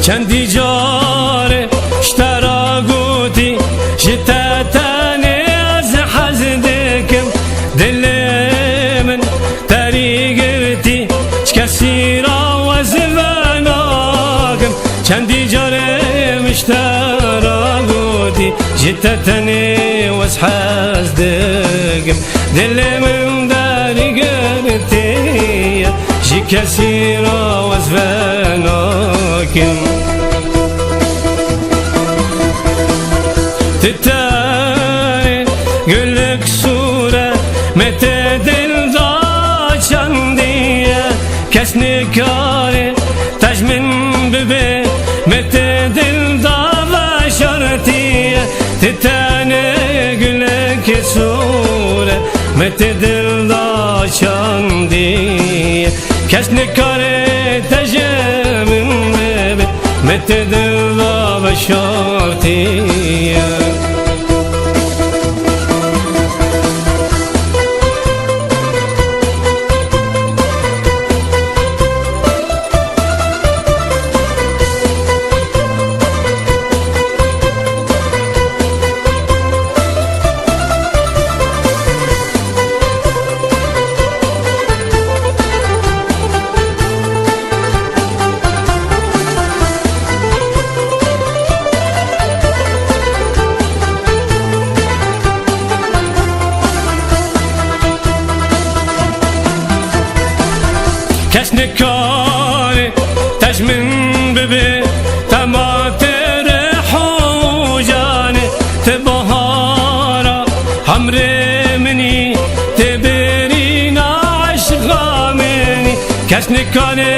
چندی جاره اشترا گوتی جتتنی از حز دکم دل من تری گرتی کسی را وزفناکم چندی جاره اشترا گوتی جتتنی از حز دکم دل من تری گرتی کسی را وزفناکم تتاني قلك صورة متى دل ضاع شندية كسني كاري تجمن ببي متى دل ضاع بشرتية تتاني قلك صورة متى دل ضاع شندية كسني كاري تجمن ببي متى دل ضاع بشرتية كشني كاري تجمن ببي تما تريح وجاني تبهارا حمري مني تبرينا عشقا مني كشني كاري